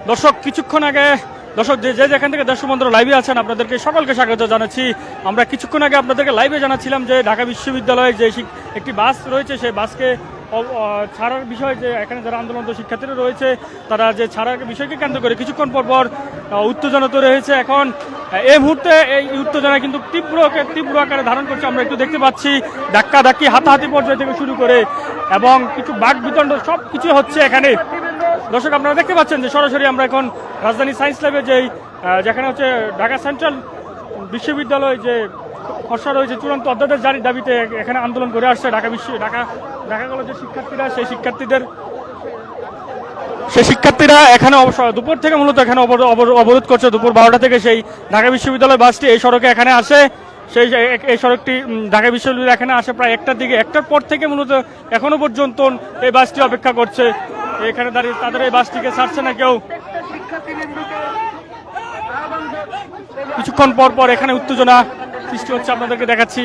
দর্শক কিছুক্ষণ আগে দর্শক যে যেখান থেকে দর্শক বন্ধুরা লাইভে আছেন আপনাদেরকে সকলকে স্বাগত জানাচ্ছি। আমরা কিছুক্ষণ আগে আপনাদেরকে লাইভে জানাচ্ছিলাম যে ঢাকা বিশ্ববিদ্যালয়ে যে একটি বাস রয়েছে সেই বাসকে ছাড়ার বিষয় যে এখানে যারা আন্দোলনরত শিক্ষার্থীরা রয়েছে তারা যে ছাড়ার বিষয়কে কেন্দ্র করে কিছুক্ষণ পর উত্তেজনা তৈরি হয়েছে। এখন এই মুহূর্তে এই উত্তেজনা কিন্তু তীব্র আকারে ধারণ করছে। আমরা একটু দেখতে পাচ্ছি ধাক্কাধাক্কি হাতাহাতি পর্যায় থেকে শুরু করে এবং কিছু বাক বিতণ্ড সব কিছু হচ্ছে এখানে। দর্শক আপনারা দেখতে পাচ্ছেন যে সরাসরি আমরা এখন রাজধানী সায়েন্স ল্যাবে যেখানে হচ্ছে ঢাকা সেন্ট্রাল বিশ্ববিদ্যালয় যে খসড়া রয়েছে চূড়ান্ত অধ্যাদেশ জারির দাবিতে এখানে আন্দোলন করে আসছে ঢাকা কলেজের শিক্ষার্থীরা। সেই শিক্ষার্থীরা এখানে দুপুর থেকে মূলত এখানে অবরোধ করছে। দুপুর 12টা থেকে সেই ঢাকা বিশ্ববিদ্যালয় বাসটি এই সড়কে এখানে আসে। এই সড়কটি ঢাকা বিশ্ববিদ্যালয় এখানে আসে প্রায় একটার পর থেকে মূলত এখনো পর্যন্ত এই বাসটি অপেক্ষা করছে। এখানে দাঁড়িয়ে তাদের এই বাসটিকে ছাড়ছে না কেউ। কিছুক্ষণ পর এখানে উত্তেজনা সৃষ্টি হচ্ছে, আপনাদেরকে দেখাচ্ছি।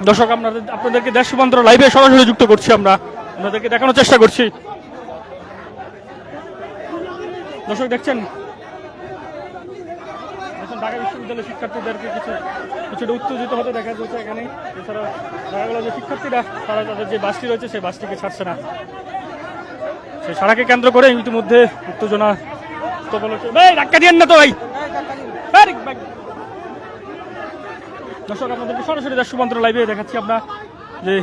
দর্শক আপনাদেরকে দেশ সমান্তরাল লাইভে সরাসরি যুক্ত করছি, আমরা আপনাদেরকে দেখানোর চেষ্টা করছি। দর্শক দেখছেন ঢাকা বিশ্ববিদ্যালয়ের শিক্ষার্থীদেরকে কিছুটা উত্তেজিত হতে দেখা যাচ্ছে এখানে। এছাড়া ঢাকা কলেজের শিক্ষার্থীরা তারা তাদের যে বাসটি রয়েছে সেই বাসটিকে ছাড়ছে না। সেই ছাড়াকে কেন্দ্র করে ইতিমধ্যে উত্তেজনা ধাক্কা দিয়েন না তো ভাই। দর্শক আপনাদেরকে সরাসরি দেশ সমান্তরাল লাইভে দেখাচ্ছি আমরা যে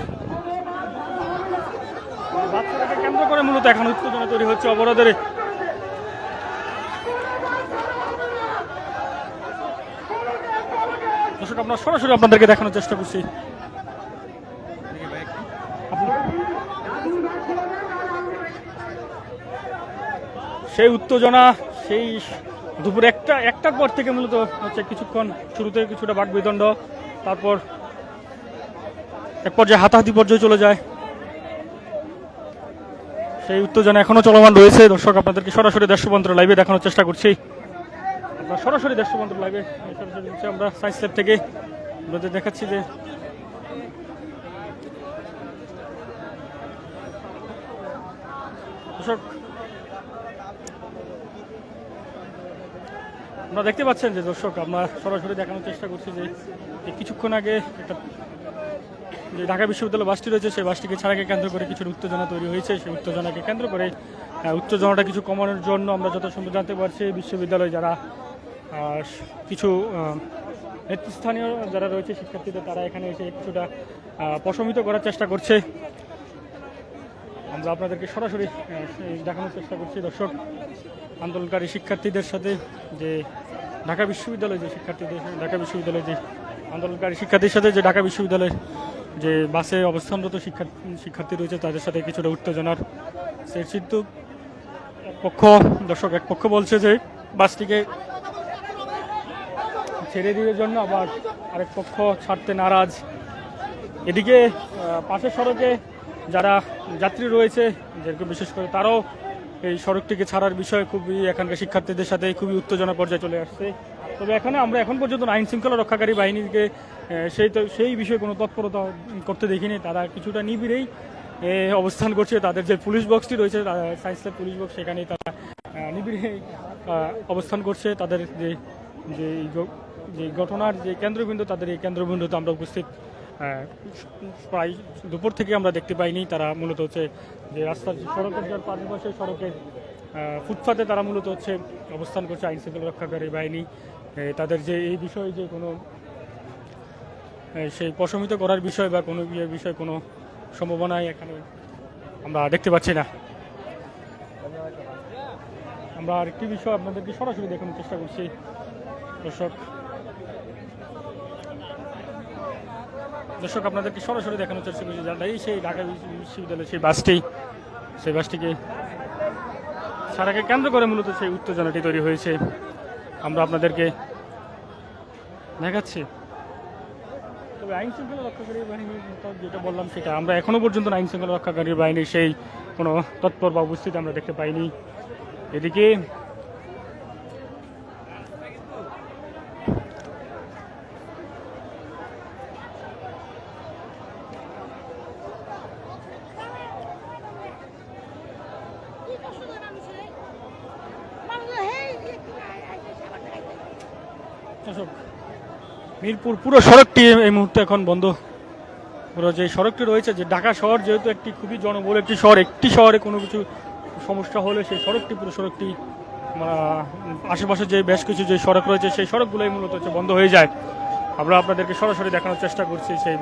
বাচ্চাটাকে কেন্দ্র করে মূলত এখন উত্তেজনা তৈরি হচ্ছে অবরোধের। দর্শক আমরা সরাসরি আপনাদেরকে দেখানোর চেষ্টা করছি। সেই উত্তেজনা সেই দুপুর একটার পর থেকে মূলত হচ্ছে কিছুক্ষণ শুরুতে কিছুটা বাকবিদণ্ড, তারপর এক পর্যায়ে হাতাহাতি পর্যায়ে চলে যায়। সেই উত্তেজনা এখনো চলমান রয়েছে। দর্শক আপনাদেরকে সরাসরি দেশ সমান্তরাল লাইভে দেখানোর চেষ্টা করছি। আমরা সরাসরি দেশ সমান্তরাল লাইভে আমরা সায়েন্স ল্যাব থেকে আপনাদের দেখাচ্ছি যে দর্শক আপনারা দেখতে পাচ্ছেন যে দর্শক আমরা সরাসরি দেখানোর চেষ্টা করছি যে কিছুক্ষণ আগে একটা যে ঢাকা বিশ্ববিদ্যালয় বাসটি রয়েছে সেই বাসটিকে ছাড়াকে কেন্দ্র করে কিছু উত্তেজনা তৈরি হয়েছে। সেই উত্তেজনাকে কেন্দ্র করে উত্তেজনাটা কিছু কমানোর জন্য আমরা যথাসম্ভব জানতে পারছি বিশ্ববিদ্যালয়ে যারা কিছু নেতৃস্থানীয় যারা রয়েছে শিক্ষার্থীদের তারা এখানে এসে কিছুটা প্রশমিত করার চেষ্টা করছে। আমরা আপনাদেরকে সরাসরি দেখানোর চেষ্টা করছি। দর্শক আন্দোলনকারী শিক্ষার্থীদের সাথে যে ঢাকা বিশ্ববিদ্যালয় যে আন্দোলনকারী শিক্ষার্থীর সাথে যে ঢাকা বিশ্ববিদ্যালয়ের যে বাসে অবস্থানরত শিক্ষার্থী রয়েছে তাদের সাথে কিছুটা উত্তেজনার কিন্তু এক পক্ষ বলছে যে বাসটিকে ছেড়ে দেওয়ার জন্য, আবার আরেক পক্ষ ছাড়তে নারাজ। এদিকে পাশের সড়কে যারা যাত্রী রয়েছে যেরকম বিশেষ করে তারাও এই সড়কটিকে ছাড়ার বিষয়ে খুবই এখানকার শিক্ষার্থীদের সাথে খুবই উত্তেজনা পর্যায়ে চলে আসছে। তবে আমরা এখন পর্যন্ত আইন শৃঙ্খলা রক্ষাকারী বাহিনীকে সেই বিষয়ে কোনো তৎপরতা করতে দেখিনি। তারা কিছুটা নিবিড়েই অবস্থান করছে। তাদের যে পুলিশ বক্সটি রয়েছে সায়েন্স ল্যাব পুলিশ বক্স সেখানেই তারা নিবিড়েই অবস্থান করছে। তাদের যে ঘটনার যে কেন্দ্রবিন্দু তাদের এই কেন্দ্রবিন্দুতে আমরা উপস্থিত প্রায় দুপুর থেকে আমরা দেখতে পাইনি। তারা মূলত হচ্ছে যে রাস্তার সড়কের যার পাশে সড়কের ফুটপাতে তারা মূলত হচ্ছে অবস্থান করছে আইন শৃঙ্খলা রক্ষাকারী বাহিনী। তাদের যে এই বিষয়ে যে কোনো সেই প্রশমিত করার বিষয় বা কোনো বিষয়ে কোনো সম্ভাবনাই এখানে আমরা দেখতে পাচ্ছি না। আমরা আরেকটি বিষয় আপনাদেরকে সরাসরি দেখানোর চেষ্টা করছি। দর্শক আপনাদেরকে সরাসরি দেখানোর চেষ্টা করছি যারাই সেই ঢাকা বিশ্ববিদ্যালয়ের সেই বাসটিকে ছাড়াকে কেন্দ্র করে মূলত সেই উত্তেজনাটি তৈরি হয়েছে। আমরা আপনাদেরকে দেখাচ্ছি। তবে আইন শৃঙ্খলা রক্ষাকারী বাহিনী যেটা বললাম সেটা আমরা এখনো পর্যন্ত আইন শৃঙ্খলা রক্ষাকারী বাহিনীর সেই কোনো তৎপর বা উপস্থিতি আমরা দেখতে পাইনি। এদিকে দর্শক, মিরপুর পুরো সড়কটি এই মুহূর্তে এখন বন্ধ। পুরো যে সড়কটি রয়েছে, যে ঢাকা শহর যেহেতু একটি খুবই জনবহুল একটি শহর, একটি শহরে কোনো কিছু সমস্যা হলে সেই সড়কটি পুরো সড়কটি আশেপাশে যে বেশ কিছু যে সড়ক রয়েছে সেই সড়কগুলোই মূলত হচ্ছে বন্ধ হয়ে যায়। আমরা আপনাদেরকে সরাসরি দেখানোর চেষ্টা করছি সেই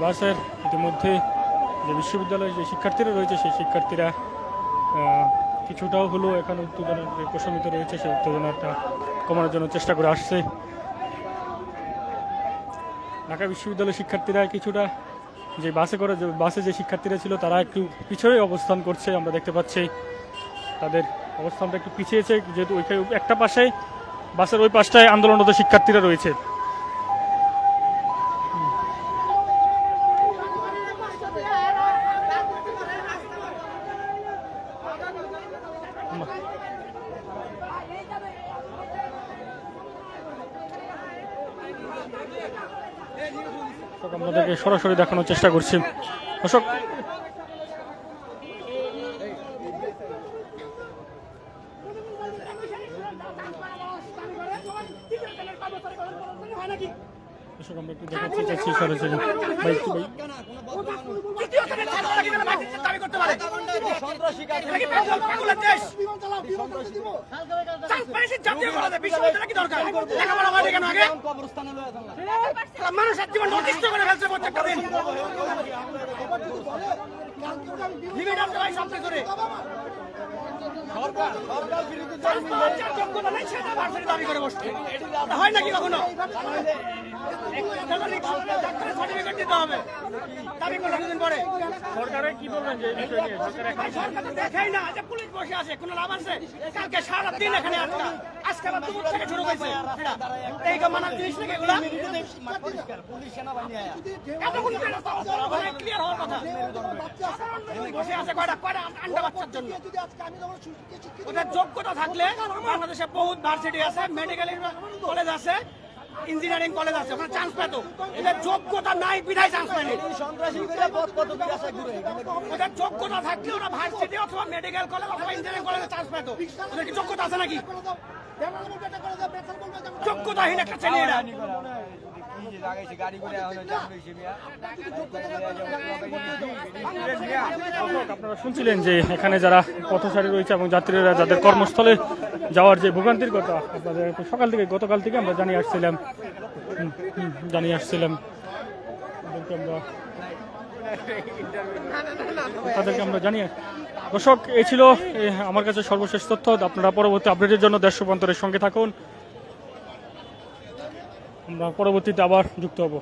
বাসের ইতিমধ্যে যে বিশ্ববিদ্যালয়ের যে শিক্ষার্থীরা রয়েছে সেই শিক্ষার্থীরা কিছুটাও হলো এখন উত্তেজনার যে প্রশমিত রয়েছে সেই উত্তেজনাটা কমানোর জন্য চেষ্টা করে আসছে। ঢাকা বিশ্ববিদ্যালয়ের শিক্ষার্থীরা কিছুটা যে বাসে যে শিক্ষার্থীরা ছিল তারা একটু পিছনে অবস্থান করছে, আমরা দেখতে পাচ্ছি তাদের অবস্থানটা একটু পিছিয়েছে, যেহেতু ওইখানে একটা পাশে বাসের ওই পাশটায় আন্দোলনরত শিক্ষার্থীরা রয়েছে। আপনাদেরকে সরাসরি দেখানোর চেষ্টা করছি। অশোক, আমরা একটু দেখাচ্ছি চাচ্ছি সরাসরি ভাই মানুষের জীবন অতিষ্ঠ করে ফেলছে প্রত্যেকটা দিন। দাবি করে বসছে হয় নাকি কখনো? সার্টিফিকেট দিতে হবে দাবি করে দুদিন পরে। সরকারের কি বলবেন যে সরকার দেখাই না যে পুলিশ বসে আছে, কোনো লাভ আছে? কালকে সারাদিন এখানে আটকা, আজকে আবার দুপুর থেকে শুরু হয়েছে। এই মানার জিনিস নাকি এগুলা? এতক্ষণ ক্লিয়ার হওয়ার কথা। বসে আছে কয়টা আন্ডা বাচ্চার জন্য। ওদের যোগ্যতা থাকলে বাংলাদেশে বহুত ভার্সিটি আছে, মেডিকেল কলেজ আছে, ইঞ্জিনিয়ারিং কলেজ আছে, ওখানে চান্স পেত। এদের যোগ্যতা নাই বিধায় চান্স পায়নি। ওদের যোগ্যতা থাকলে ওরা ভার্সিটি অথবা মেডিকেল কলেজ অথবা ইঞ্জিনিয়ারিং কলেজে চান্স পেত। ওদের কি যোগ্যতা আছে নাকি? যোগ্যতাহীন একটা ছেলে এরা। আপনারা শুনছিলেন যে এখানে যারা পথচারী রয়েছে এবং যাত্রীরা যাদের কর্মস্থলে যাওয়ার যে ভোগান্তির কথা আপনাদের গতকাল থেকে আমরা জানিয়ে আসছিলাম তাদেরকে আমরা জানিয়ে। দর্শক, এই ছিল আমার কাছে সর্বশেষ তথ্য। আপনারা পরবর্তী আপডেটের জন্য দেশ রূপান্তরের সঙ্গে থাকুন। আমরা পরবর্তীতে আবার যুক্ত হব।